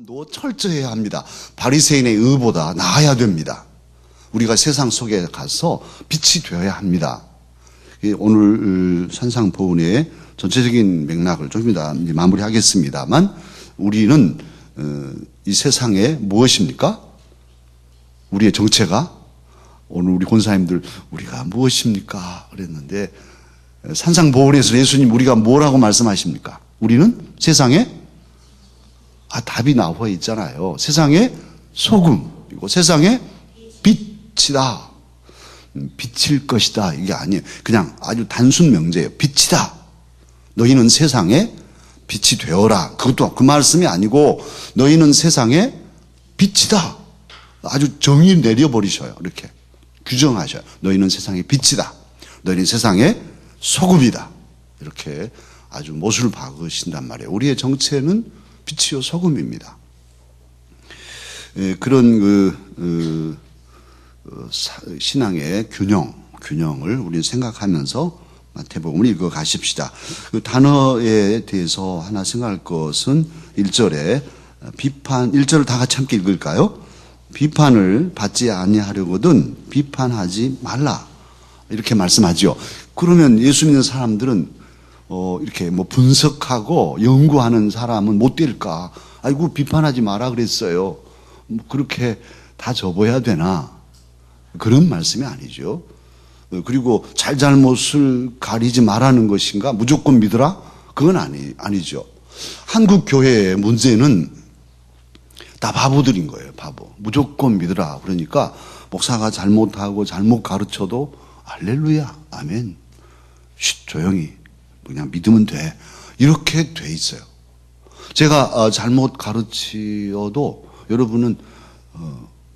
도 철저해야 합니다. 바리새인의 의보다 나아야 됩니다. 우리가 세상 속에 가서 빛이 되어야 합니다. 오늘 산상보훈의 전체적인 맥락을 좀 이따 마무리하겠습니다만, 우리는 이 세상에 무엇입니까? 우리의 정체가? 오늘 우리 권사님들 우리가 무엇입니까? 그랬는데, 산상보훈에서 예수님 우리가 뭐라고 말씀하십니까? 우리는 세상에 답이 나와 있잖아요. 세상의 소금이고 세상의 빛이다. 빛일 것이다. 이게 아니에요. 그냥 아주 단순 명제예요. 빛이다. 너희는 세상에 빛이 되어라. 그것도 그 말씀이 아니고 너희는 세상에 빛이다. 아주 정의 내려버리셔요. 이렇게 규정하셔요. 너희는 세상의 빛이다. 너희는 세상의 소금이다. 이렇게 아주 못을 박으신단 말이에요. 우리의 정체는 빛이요 소금입니다. 그런 신앙의 균형을 우리는 생각하면서 마태복음을 읽어 가십시다. 그 단어에 대해서 하나 생각할 것은 1절에 비판, 1절을 다 같이 함께 읽을까요? 비판을 받지 아니하려거든 비판하지 말라. 이렇게 말씀하죠. 그러면 예수 믿는 사람들은 이렇게 분석하고 연구하는 사람은 못 될까? 아이고, 비판하지 마라 그랬어요. 그렇게 다 접어야 되나? 그런 말씀이 아니죠. 그리고 잘못을 가리지 말라는 것인가? 무조건 믿으라? 그건 아니죠. 한국 교회의 문제는 다 바보들인 거예요, 바보. 무조건 믿으라. 그러니까 목사가 잘못하고 잘못 가르쳐도 할렐루야, 아멘. 조용히. 그냥 믿으면 돼. 이렇게 돼 있어요. 제가 잘못 가르치어도 여러분은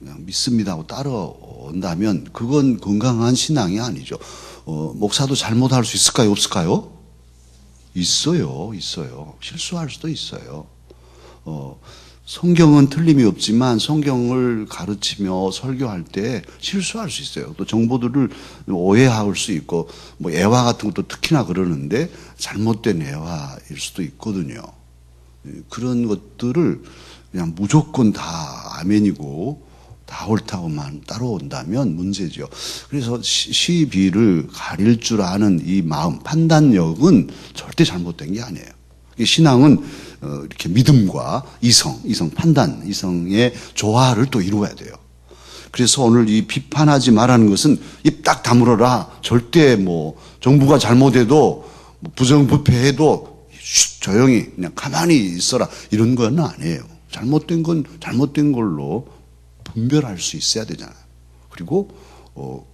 그냥 믿습니다 하고 따라온다면 그건 건강한 신앙이 아니죠. 목사도 잘못할 수 있을까요? 없을까요? 있어요. 실수할 수도 있어요. 성경은 틀림이 없지만 성경을 가르치며 설교할 때 실수할 수 있어요. 또 정보들을 오해할 수 있고, 애화 같은 것도 특히나 그러는데 잘못된 애화일 수도 있거든요. 그런 것들을 그냥 무조건 다 아멘이고 다 옳다고만 따라온다면 문제죠. 그래서 시비를 가릴 줄 아는 이 마음, 판단력은 절대 잘못된 게 아니에요. 신앙은 이렇게 믿음과 이성, 판단, 이성의 조화를 또 이루어야 돼요. 그래서 오늘 이 비판하지 말라는 것은 입 딱 다물어라. 절대 정부가 잘못해도 부정부패해도 조용히 그냥 가만히 있어라. 이런 건 아니에요. 잘못된 건 잘못된 걸로 분별할 수 있어야 되잖아요. 그리고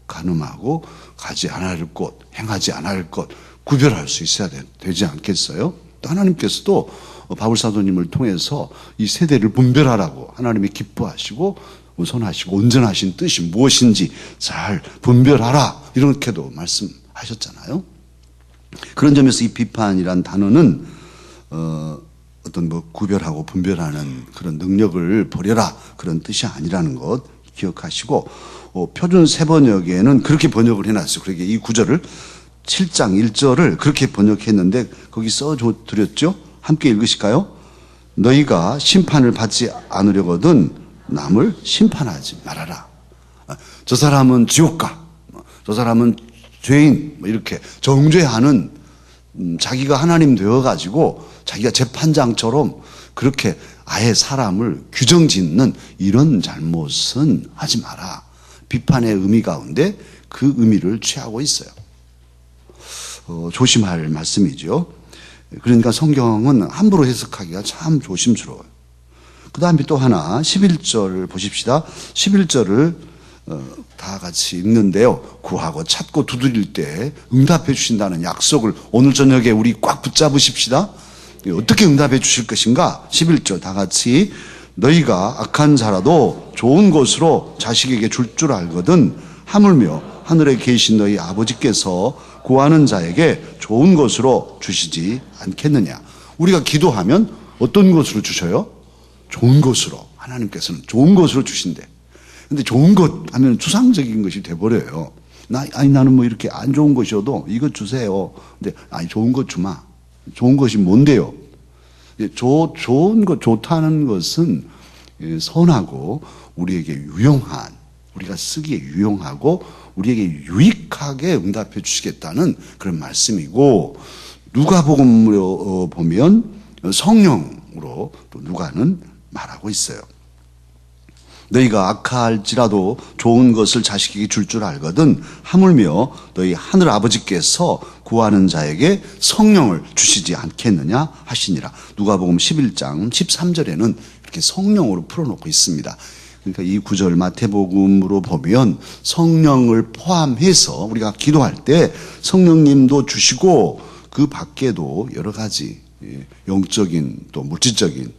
가늠하고 가지 않아야 할 것, 행하지 않아야 할 것 구별할 수 있어야 되지 않겠어요? 또 하나님께서도 바울사도님을 통해서 이 세대를 분별하라고 하나님이 기뻐하시고 선하시고 온전하신 뜻이 무엇인지 잘 분별하라 이렇게도 말씀하셨잖아요. 그런 점에서 이 비판이란 단어는 어떤 구별하고 분별하는 그런 능력을 버려라 그런 뜻이 아니라는 것 기억하시고, 표준 세번역에는 그렇게 번역을 해놨어요. 그러니까 이 구절을 7장 1절을 그렇게 번역했는데 거기 써드렸죠? 함께 읽으실까요? 너희가 심판을 받지 않으려거든 남을 심판하지 말아라. 저 사람은 지옥 가. 저 사람은 죄인. 이렇게 정죄하는, 자기가 하나님 되어가지고 자기가 재판장처럼 그렇게 아예 사람을 규정 짓는 이런 잘못은 하지 마라. 비판의 의미 가운데 그 의미를 취하고 있어요. 조심할 말씀이죠. 그러니까 성경은 함부로 해석하기가 참 조심스러워요. 그 다음에 또 하나 11절 보십시다. 11절을 다 같이 읽는데요. 구하고 찾고 두드릴 때 응답해 주신다는 약속을 오늘 저녁에 우리 꽉 붙잡으십시다. 어떻게 응답해 주실 것인가? 11절 다 같이 너희가 악한 자라도 좋은 것으로 자식에게 줄 줄 알거든 하물며 하늘에 계신 너희 아버지께서 구하는 자에게 좋은 것으로 주시지 않겠느냐. 우리가 기도하면 어떤 것으로 주셔요? 좋은 것으로. 하나님께서는 좋은 것으로 주신대. 근데 좋은 것 하면 추상적인 것이 돼버려요. 나는 이렇게 안 좋은 것이어도 이것 주세요. 근데 좋은 것 주마. 좋은 것이 뭔데요? 좋은 것, 좋다는 것은 선하고 우리에게 유용한, 우리가 쓰기에 유용하고 우리에게 유익하게 응답해 주시겠다는 그런 말씀이고, 누가복음으로 보면 성령으로 또 누가는 말하고 있어요. 너희가 악할지라도 좋은 것을 자식에게 줄 줄 알거든 하물며 너희 하늘 아버지께서 구하는 자에게 성령을 주시지 않겠느냐 하시니라. 누가복음 11장 13절에는 이렇게 성령으로 풀어놓고 있습니다. 그러니까 이 구절 마태복음으로 보면 성령을 포함해서 우리가 기도할 때 성령님도 주시고 그 밖에도 여러 가지 영적인 또 물질적인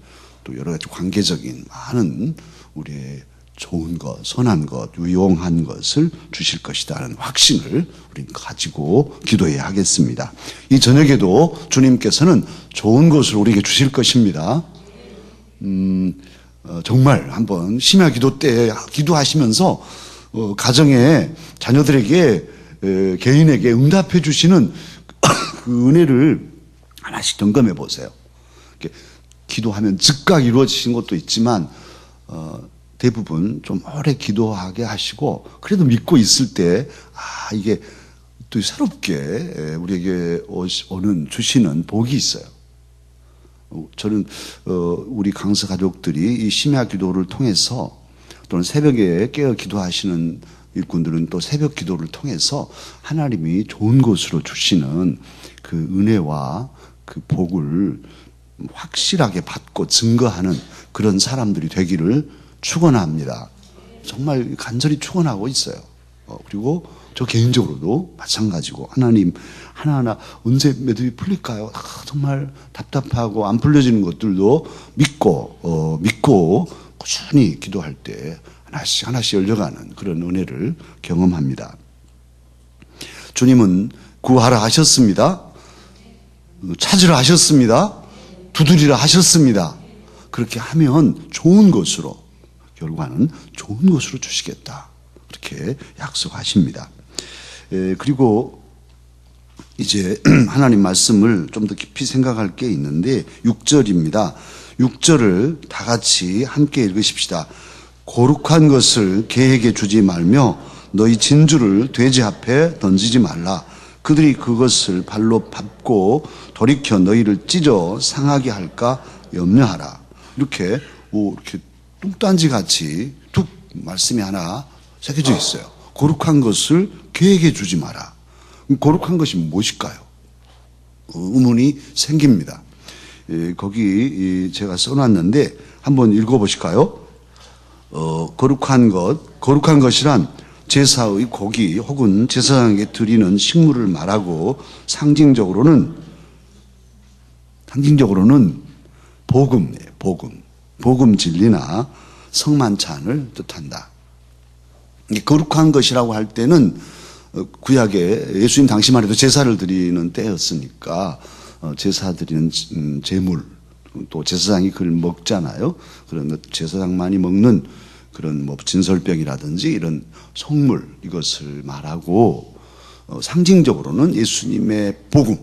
또 여러 가지 관계적인 많은 우리의 좋은 것, 선한 것, 유용한 것을 주실 것이라는 확신을 우리는 가지고 기도해야 하겠습니다. 이 저녁에도 주님께서는 좋은 것을 우리에게 주실 것입니다. 정말 한번 심야 기도 때 기도하시면서 가정에 자녀들에게 개인에게 응답해 주시는 그 은혜를 하나씩 점검해 보세요. 기도하면 즉각 이루어지신 것도 있지만 대부분 좀 오래 기도하게 하시고 그래도 믿고 있을 때 이게 또 새롭게 우리에게 오는 주시는 복이 있어요. 저는 우리 강서 가족들이 이 심야 기도를 통해서 또는 새벽에 깨어 기도하시는 일꾼들은 또 새벽 기도를 통해서 하나님이 좋은 것으로 주시는 그 은혜와 그 복을 확실하게 받고 증거하는 그런 사람들이 되기를 축원합니다. 정말 간절히 축원하고 있어요. 그리고 저 개인적으로도 마찬가지고 하나님 하나하나 언제 매듭이 풀릴까요? 정말 답답하고 안 풀려지는 것들도 믿고 꾸준히 기도할 때 하나씩 하나씩 열려가는 그런 은혜를 경험합니다. 주님은 구하라 하셨습니다. 찾으라 하셨습니다. 두드리라 하셨습니다. 그렇게 하면 좋은 것으로 결과는 좋은 것으로 주시겠다. 그렇게 약속하십니다. 그리고 이제 하나님 말씀을 좀 더 깊이 생각할 게 있는데 6절입니다. 6절을 다 같이 함께 읽으십시다. 거룩한 것을 개에게 주지 말며 너희 진주를 돼지 앞에 던지지 말라. 그들이 그것을 발로 밟고 돌이켜 너희를 찢어 상하게 할까 염려하라. 이렇게 뚱딴지 같이 툭 말씀이 하나 새겨져 있어요. 거룩한 것을 개에게 주지 마라. 거룩한 것이 무엇일까요? 의문이 생깁니다. 거기 제가 써놨는데 한번 읽어보실까요? 거룩한 것이란 제사의 고기 혹은 제사장에게 드리는 식물을 말하고 상징적으로는 복음 진리나 성만찬을 뜻한다. 거룩한 것이라고 할 때는 구약에 예수님 당시만 해도 제사를 드리는 때였으니까 제사 드리는 제물 또 제사장이 그걸 먹잖아요. 그런 제사장만이 먹는 그런 진설병이라든지 이런 성물 이것을 말하고 상징적으로는 예수님의 복음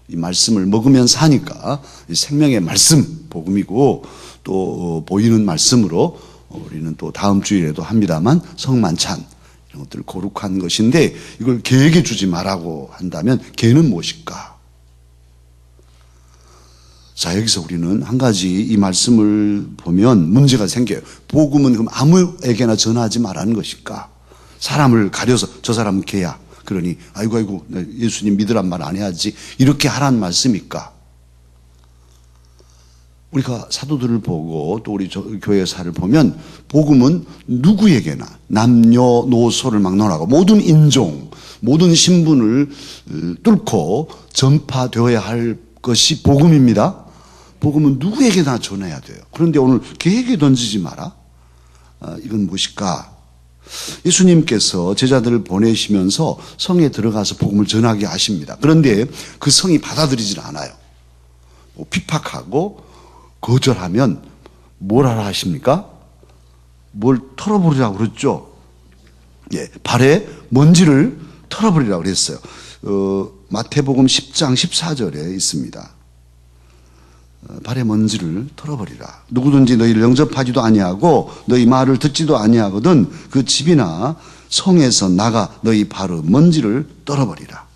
이 말씀을 먹으면 사니까 생명의 말씀 복음이고 또 보이는 말씀으로 우리는 또 다음 주일에도 합니다만 성만찬 이런 것들 거룩한 것인데 이걸 개에게 주지 말라고 한다면 개는 무엇일까? 자, 여기서 우리는 한 가지 이 말씀을 보면 문제가 생겨요. 복음은 그럼 아무에게나 전하지 말라는 것일까? 사람을 가려서 저 사람은 개야. 그러니 아이고 예수님 믿으란 말 안 해야지 이렇게 하라는 말씀일까? 우리가 사도들을 보고 또 우리 교회사를 보면 복음은 누구에게나 남녀노소를 막론하고 모든 인종 모든 신분을 뚫고 전파되어야 할 것이 복음입니다. 복음은 누구에게나 전해야 돼요. 그런데 오늘 개에게 던지지 마라. 이건 무엇일까? 예수님께서 제자들을 보내시면서 성에 들어가서 복음을 전하게 하십니다. 그런데 그 성이 받아들이질 않아요. 피팍하고 거절하면 뭘 하라 하십니까? 뭘 털어버리라고 그랬죠? 예, 발에 먼지를 털어버리라고 그랬어요. 마태복음 10장 14절에 있습니다. 발의 먼지를 털어버리라. 누구든지 너희를 영접하지도 아니하고 너희 말을 듣지도 아니하거든 그 집이나 성에서 나가 너희 발의 먼지를 떨어버리라.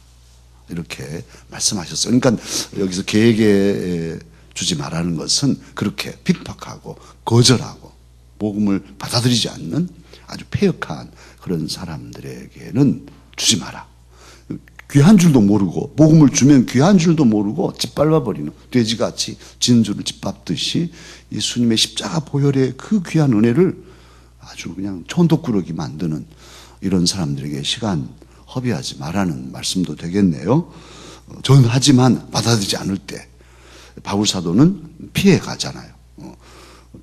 이렇게 말씀하셨어요. 그러니까 여기서 개에게 주지 말라는 것은 그렇게 핍박하고 거절하고 복음을 받아들이지 않는 아주 패역한 그런 사람들에게는 주지 마라. 귀한 줄도 모르고 복음을 주면 귀한 줄도 모르고 짓밟아버리는 돼지같이 진주를 짓밟듯이 예수님의 십자가 보혈의 그 귀한 은혜를 아주 그냥 촌독구르기 만드는 이런 사람들에게 시간 허비하지 말라는 말씀도 되겠네요. 전하지만 받아들이지 않을 때 바울 사도는 피해 가잖아요.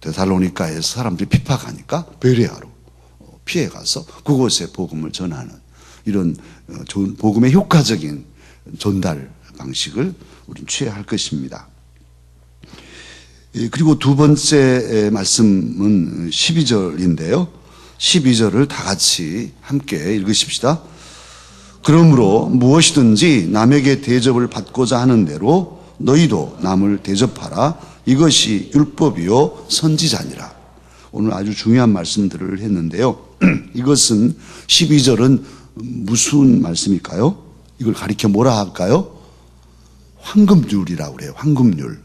데살로니가에서 사람들이 핍박하니까 베레아로 피해 가서 그곳에 복음을 전하는 이런 좋은 복음의 효과적인 전달 방식을 우리는 취해야 할 것입니다. 그리고 두 번째 말씀은 12절인데요. 12절을 다 같이 함께 읽으십시다. 그러므로 무엇이든지 남에게 대접을 받고자 하는 대로 너희도 남을 대접하라. 이것이 율법이요 선지자니라. 오늘 아주 중요한 말씀들을 했는데요. 이것은 12절은 무슨 말씀일까요? 이걸 가리켜 뭐라 할까요? 황금률이라고 그래요. 황금률.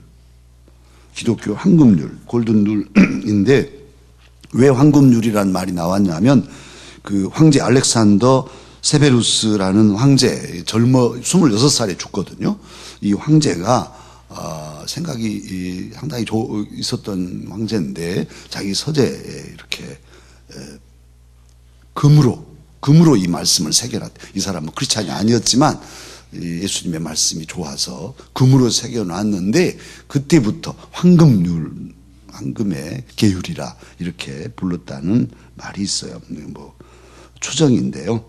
기독교 황금률, 골든룰인데 왜 황금률이라는 말이 나왔냐면 그 황제 알렉산더 세베루스라는 황제, 26살에 죽거든요. 이 황제가 생각이 상당히 있었던 황제인데 자기 서재에 이렇게 금으로 이 말씀을 새겨놨대. 이 사람은 크리스찬이 아니었지만 예수님의 말씀이 좋아서 금으로 새겨놨는데 그때부터 황금의 계율이라 이렇게 불렀다는 말이 있어요. 뭐 추정인데요.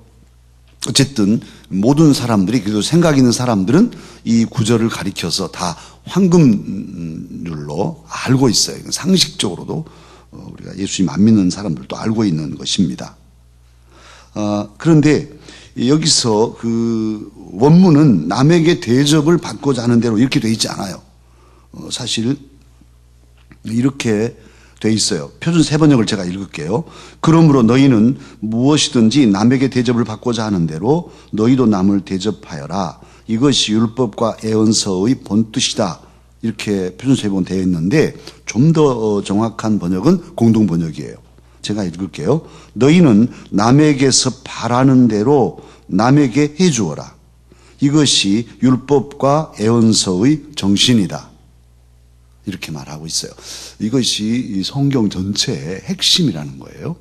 어쨌든 모든 사람들이 그래도 생각 있는 사람들은 이 구절을 가리켜서 다 황금률로 알고 있어요. 상식적으로도 우리가 예수님 안 믿는 사람들도 알고 있는 것입니다. 그런데 여기서 그 원문은 남에게 대접을 받고자 하는 대로 이렇게 돼 있지 않아요. 사실 이렇게 돼 있어요. 표준 세번역을 제가 읽을게요. 그러므로 너희는 무엇이든지 남에게 대접을 받고자 하는 대로 너희도 남을 대접하여라. 이것이 율법과 예언서의 본뜻이다. 이렇게 표준 세번 되어 있는데 좀 더 정확한 번역은 공동 번역이에요. 제가 읽을게요. 너희는 남에게서 바라는 대로 남에게 해주어라. 이것이 율법과 예언서의 정신이다. 이렇게 말하고 있어요. 이것이 성경 전체의 핵심이라는 거예요.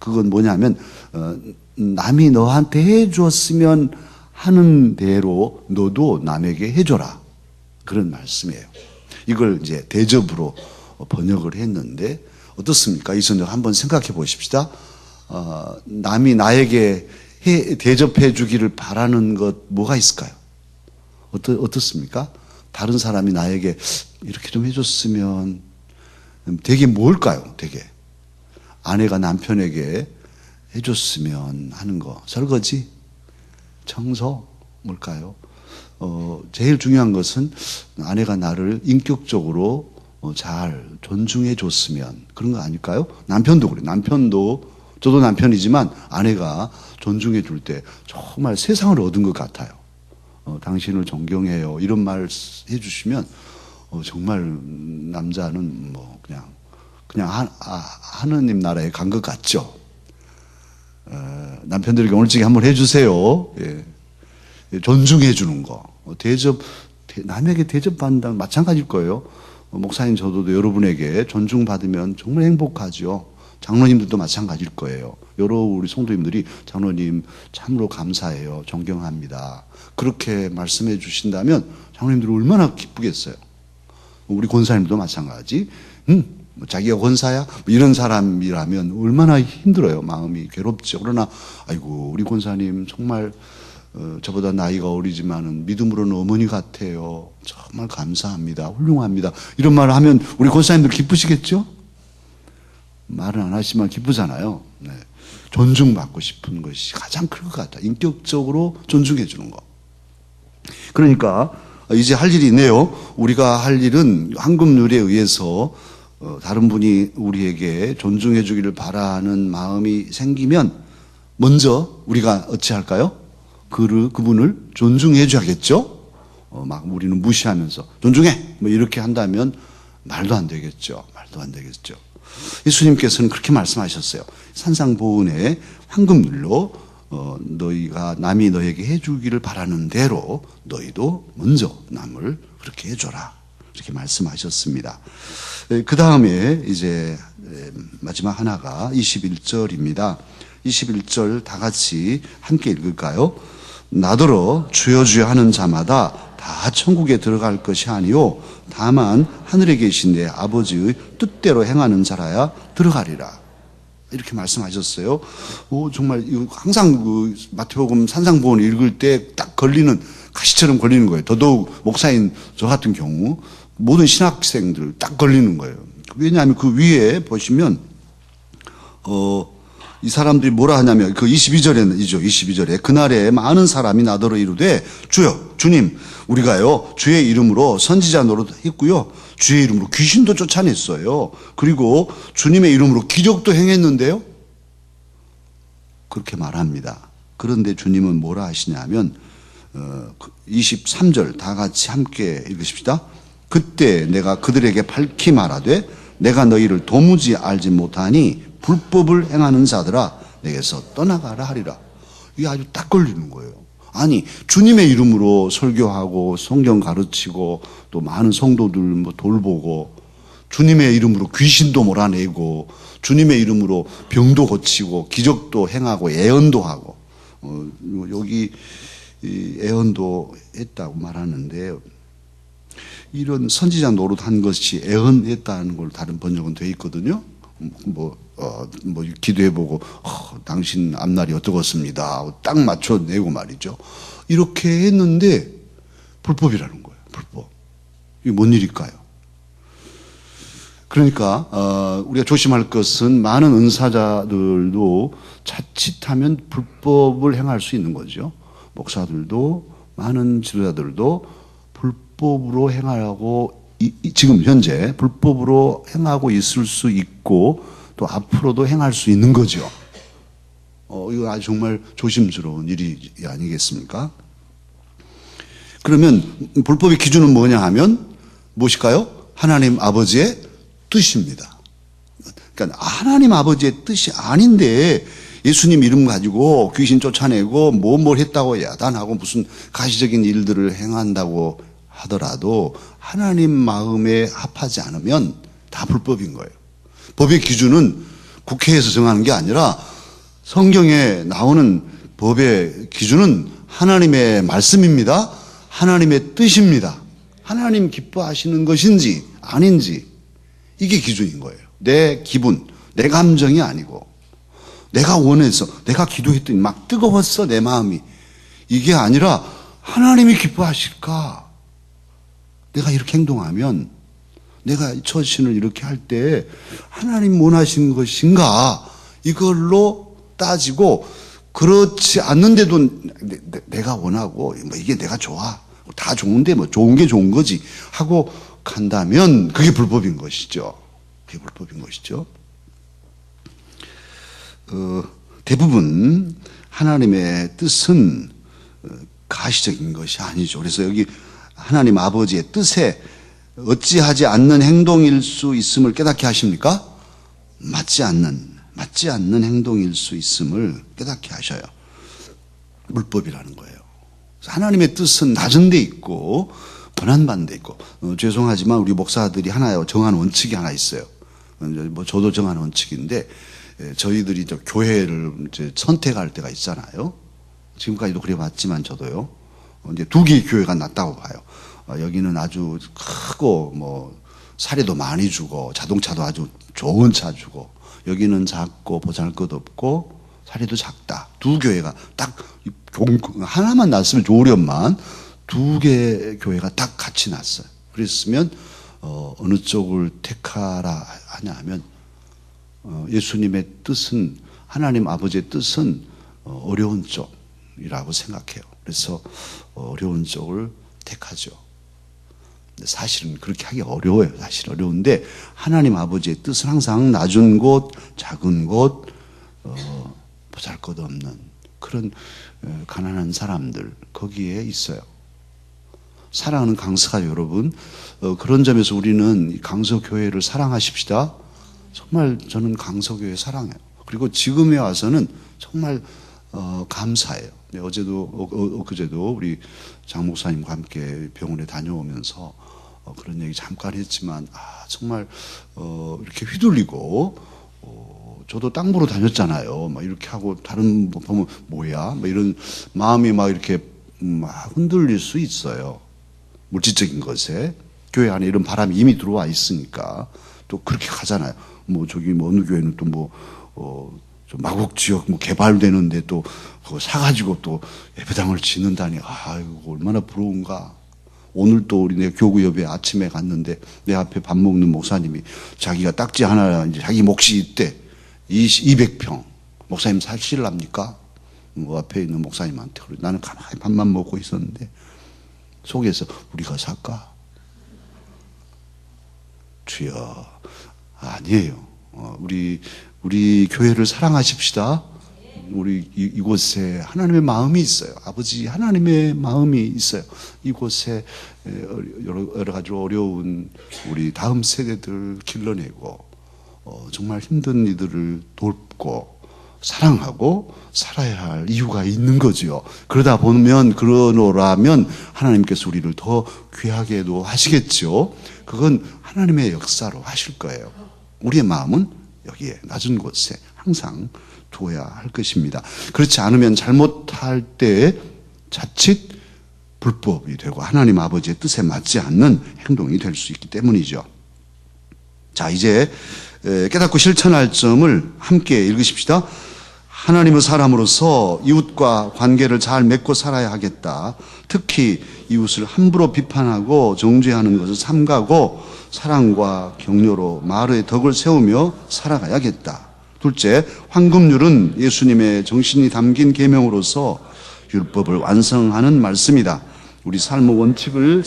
그건 뭐냐면 남이 너한테 해줬으면 하는 대로 너도 남에게 해줘라. 그런 말씀이에요. 이걸 이제 대접으로 번역을 했는데 어떻습니까? 이 선생 한번 생각해 보십시다. 남이 나에게 대접해 주기를 바라는 것 뭐가 있을까요? 어떻습니까? 다른 사람이 나에게 이렇게 좀 해줬으면 되게 뭘까요? 되게 아내가 남편에게 해줬으면 하는 거 설거지, 청소 뭘까요? 제일 중요한 것은 아내가 나를 인격적으로 잘 존중해 줬으면 그런 거 아닐까요? 남편도 그래요. 남편도 저도 남편이지만 아내가 존중해 줄 때 정말 세상을 얻은 것 같아요. 당신을 존경해요. 이런 말 해주시면 정말 남자는 뭐 그냥 하느님 나라에 간 것 같죠. 남편들에게 오늘쯤에 한번 해주세요. 예. 존중해 주는 거. 남에게 대접받는다는 마찬가지일 거예요. 목사님 저도 여러분에게 존중받으면 정말 행복하죠. 장로님들도 마찬가지일 거예요. 여러 우리 성도님들이 장로님 참으로 감사해요. 존경합니다. 그렇게 말씀해 주신다면 장로님들은 얼마나 기쁘겠어요. 우리 권사님도 마찬가지. 자기가 권사야? 이런 사람이라면 얼마나 힘들어요. 마음이 괴롭죠. 그러나 아이고 우리 권사님 정말 저보다 나이가 어리지만은 믿음으로는 어머니 같아요. 정말 감사합니다. 훌륭합니다. 이런 말을 하면 우리 권사님들 기쁘시겠죠? 말은 안 하시지만 기쁘잖아요. 네. 존중받고 싶은 것이 가장 클 것 같아요. 인격적으로 존중해 주는 거. 그러니까 이제 할 일이 있네요. 우리가 할 일은 황금률에 의해서 다른 분이 우리에게 존중해 주기를 바라는 마음이 생기면 먼저 우리가 어찌할까요? 그분을 존중해 줘야겠죠? 막 우리는 무시하면서 존중해! 뭐 이렇게 한다면 말도 안 되겠죠. 말도 안 되겠죠. 예수님께서는 그렇게 말씀하셨어요. 산상보훈의 황금률로 너희가 남이 너에게 해주기를 바라는 대로 너희도 먼저 남을 그렇게 해줘라. 이렇게 말씀하셨습니다. 그 다음에 이제 마지막 하나가 21절입니다. 21절 다 같이 함께 읽을까요? 나더러 주여 주여 하는 자마다 다 천국에 들어갈 것이 아니요 다만 하늘에 계신 내 아버지의 뜻대로 행하는 자라야 들어가리라. 이렇게 말씀하셨어요. 정말 항상 그 마태복음 산상보훈 읽을 때 딱 걸리는 가시처럼 걸리는 거예요. 더더욱 목사인 저 같은 경우 모든 신학생들 딱 걸리는 거예요. 왜냐하면 그 위에 보시면 이 사람들이 뭐라 하냐면 그 22절에 그날에 많은 사람이 나더러 이르되 주여 주님 우리가요 주의 이름으로 선지자 노릇했고요 주의 이름으로 귀신도 쫓아냈어요. 그리고 주님의 이름으로 기적도 행했는데요. 그렇게 말합니다. 그런데 주님은 뭐라 하시냐면 23절 다 같이 함께 읽으십시다. 그때 내가 그들에게 밝히 말하되 내가 너희를 도무지 알지 못하니 불법을 행하는 자들아 내게서 떠나가라 하리라. 이게 아주 딱 걸리는 거예요. 아니 주님의 이름으로 설교하고 성경 가르치고 또 많은 성도들 뭐 돌보고 주님의 이름으로 귀신도 몰아내고 주님의 이름으로 병도 고치고 기적도 행하고 예언도 하고 여기 예언도 했다고 말하는데 이런 선지자 노릇한 것이 예언했다는 걸 다른 번역은 돼 있거든요. 기도해보고 당신 앞날이 어떠겠습니다. 딱 맞춰내고 말이죠. 이렇게 했는데 불법이라는 거예요. 불법. 이게 뭔 일일까요? 그러니까 우리가 조심할 것은 많은 은사자들도 자칫하면 불법을 행할 수 있는 거죠. 목사들도 많은 지도자들도 불법으로 행하고 지금 현재 불법으로 행하고 있을 수 있고 또 앞으로도 행할 수 있는 거죠. 이거 아주 정말 조심스러운 일이 아니겠습니까? 그러면 불법의 기준은 뭐냐 하면 무엇일까요? 하나님 아버지의 뜻입니다. 그러니까 하나님 아버지의 뜻이 아닌데 예수님 이름 가지고 귀신 쫓아내고 뭘 했다고 야단하고 무슨 가시적인 일들을 행한다고 하더라도 하나님 마음에 합하지 않으면 다 불법인 거예요. 법의 기준은 국회에서 정하는 게 아니라 성경에 나오는 법의 기준은 하나님의 말씀입니다. 하나님의 뜻입니다. 하나님 기뻐하시는 것인지 아닌지 이게 기준인 거예요. 내 기분, 내 감정이 아니고 내가 원해서 내가 기도했더니 막 뜨거웠어 내 마음이 이게 아니라 하나님이 기뻐하실까? 내가 이렇게 행동하면 내가 처신을 이렇게 할 때 하나님 원하신 것인가 이걸로 따지고 그렇지 않는데도 내가 원하고 뭐 이게 내가 좋아 다 좋은데 뭐 좋은 게 좋은 거지 하고 간다면 그게 불법인 것이죠. 그게 불법인 것이죠. 대부분 하나님의 뜻은 가시적인 것이 아니죠. 그래서 여기 하나님 아버지의 뜻에 어찌하지 않는 행동일 수 있음을 깨닫게 하십니까? 맞지 않는 행동일 수 있음을 깨닫게 하셔요. 불법이라는 거예요. 하나님의 뜻은 낮은 데 있고 고난받는 데 있고 죄송하지만 우리 목사들이 하나 정한 원칙이 하나 있어요. 뭐 저도 정한 원칙인데 저희들이 교회를 이제 선택할 때가 있잖아요. 지금까지도 그래 왔지만 저도요. 이제 두 개의 교회가 낫다고 봐요. 여기는 아주 크고 뭐 사례도 많이 주고 자동차도 아주 좋은 차 주고 여기는 작고 보잘것없고 사례도 작다. 두 교회가 딱 하나만 났으면 좋으련만 두 개의 교회가 딱 같이 났어요. 그랬으면 어느 쪽을 택하라 하냐 하면 예수님의 뜻은 하나님 아버지의 뜻은 어려운 쪽이라고 생각해요. 그래서 어려운 쪽을 택하죠. 사실은 그렇게 하기 어려워요. 사실 어려운데 하나님 아버지의 뜻은 항상 낮은 곳, 작은 곳, 보잘것없는 그런 가난한 사람들 거기에 있어요. 사랑하는 강서가 여러분, 그런 점에서 우리는 강서교회를 사랑하십시다. 정말 저는 강서교회 사랑해요. 그리고 지금에 와서는 정말 감사해요. 엊그제도 우리 장 목사님과 함께 병원에 다녀오면서 그런 얘기 잠깐 했지만 정말 이렇게 휘둘리고 저도 땅 보러 다녔잖아요. 막 이렇게 하고 다른 분 보면 뭐야? 막 이런 마음이 막 이렇게 막 흔들릴 수 있어요. 물질적인 것에 교회 안에 이런 바람이 이미 들어와 있으니까 또 그렇게 가잖아요. 뭐 저기 뭐 어느 교회는 또 뭐 마곡 지역 뭐 개발되는데 또 그거 사가지고 또 예배당을 짓는다니 이거 얼마나 부러운가. 오늘 또 우리 내 교구 옆에 아침에 갔는데 내 앞에 밥 먹는 목사님이 자기가 딱지 하나 이제 자기 몫이 있대. 200평. 목사님 사실랍니까? 뭐 앞에 있는 목사님한테 그래. 나는 가만히 밥만 먹고 있었는데 속에서 우리가 살까? 주여 아니에요. 우리 교회를 사랑하십시다. 우리 이곳에 하나님의 마음이 있어요. 아버지 하나님의 마음이 있어요. 이곳에 여러 가지로 어려운 우리 다음 세대들 길러내고 정말 힘든 이들을 돕고 사랑하고 살아야 할 이유가 있는 거죠. 그러다 보면 그러노라면 하나님께서 우리를 더 귀하게도 하시겠죠. 그건 하나님의 역사로 하실 거예요. 우리의 마음은 여기에 낮은 곳에 항상 두어야 할 것입니다. 그렇지 않으면 잘못할 때 자칫 불법이 되고 하나님 아버지의 뜻에 맞지 않는 행동이 될 수 있기 때문이죠. 자, 이제 깨닫고 실천할 점을 함께 읽으십시다. 하나님의 사람으로서 이웃과 관계를 잘 맺고 살아야 하겠다. 특히 이웃을 함부로 비판하고 정죄하는 것을 삼가고 사랑과 격려로 마을의 덕을 세우며 살아가야겠다. 둘째, 황금률은 예수님의 정신이 담긴 계명으로서 율법을 완성하는 말씀이다. 우리 삶의 원칙을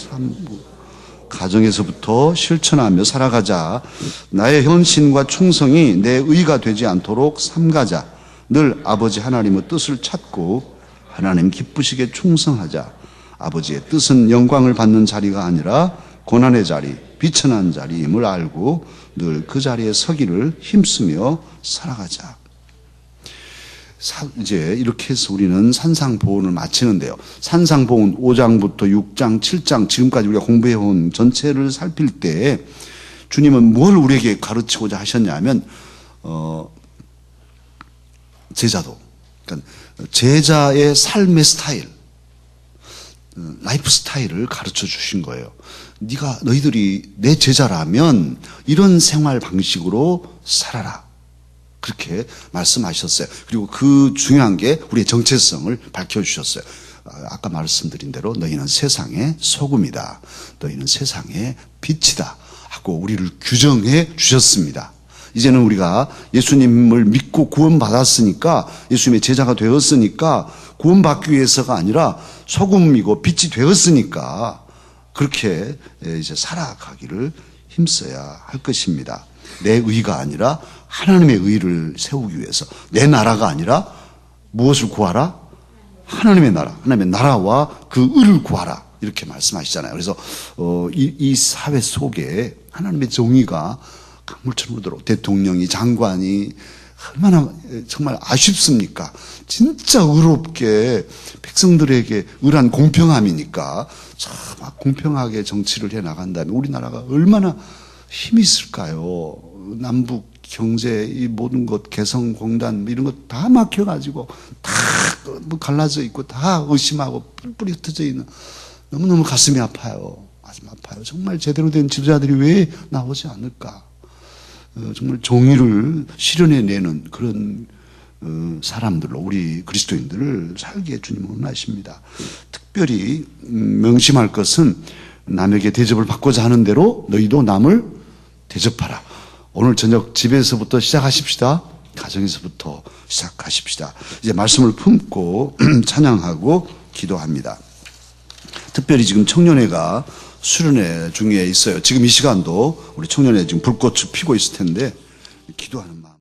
가정에서부터 실천하며 살아가자. 나의 헌신과 충성이 내 의가 되지 않도록 삼가자. 늘 아버지 하나님의 뜻을 찾고 하나님 기쁘시게 충성하자. 아버지의 뜻은 영광을 받는 자리가 아니라 고난의 자리, 비천한 자리임을 알고 늘 그 자리에 서기를 힘쓰며 살아가자. 이제 이렇게 해서 우리는 산상보훈을 마치는데요. 산상보훈 5장부터 6장, 7장 지금까지 우리가 공부해온 전체를 살필 때 주님은 뭘 우리에게 가르치고자 하셨냐면 제자도, 그러니까 제자의 삶의 스타일, 라이프 스타일을 가르쳐 주신 거예요. 너희들이 내 제자라면 이런 생활 방식으로 살아라. 그렇게 말씀하셨어요. 그리고 그 중요한 게 우리의 정체성을 밝혀주셨어요. 아까 말씀드린 대로 너희는 세상의 소금이다. 너희는 세상의 빛이다. 하고 우리를 규정해 주셨습니다. 이제는 우리가 예수님을 믿고 구원받았으니까, 예수님의 제자가 되었으니까 구원받기 위해서가 아니라 소금이고 빛이 되었으니까 그렇게 이제 살아가기를 힘써야 할 것입니다. 내 의가 아니라 하나님의 의를 세우기 위해서, 내 나라가 아니라 무엇을 구하라? 하나님의 나라, 하나님의 나라와 그 의를 구하라. 이렇게 말씀하시잖아요. 그래서 이 사회 속에 하나님의 정의가 강물처럼 흐르도록, 대통령이, 장관이 얼마나 정말 아쉽습니까? 진짜 의롭게 백성들에게 의란 공평함이니까 참 공평하게 정치를 해 나간다면 우리나라가 얼마나 힘이 있을까요? 남북 경제, 이 모든 것, 개성공단 이런 것 다 막혀가지고 다 뭐 갈라져 있고 다 의심하고 뿔뿔이 흩어져 있는, 너무너무 가슴이 아파요. 가슴 아파요. 정말 제대로 된 지도자들이 왜 나오지 않을까? 정말 정의를 실현해내는 그런 사람들로 우리 그리스도인들을 살게 주님은 원하십니다. 특별히 명심할 것은 남에게 대접을 받고자 하는 대로 너희도 남을 대접하라. 오늘 저녁 집에서부터 시작하십시다. 가정에서부터 시작하십시다. 이제 말씀을 품고 찬양하고 기도합니다. 특별히 지금 청년회가 수련회 중에 있어요. 지금 이 시간도 우리 청년회 지금 불꽃을 피고 있을 텐데 기도하는 마음.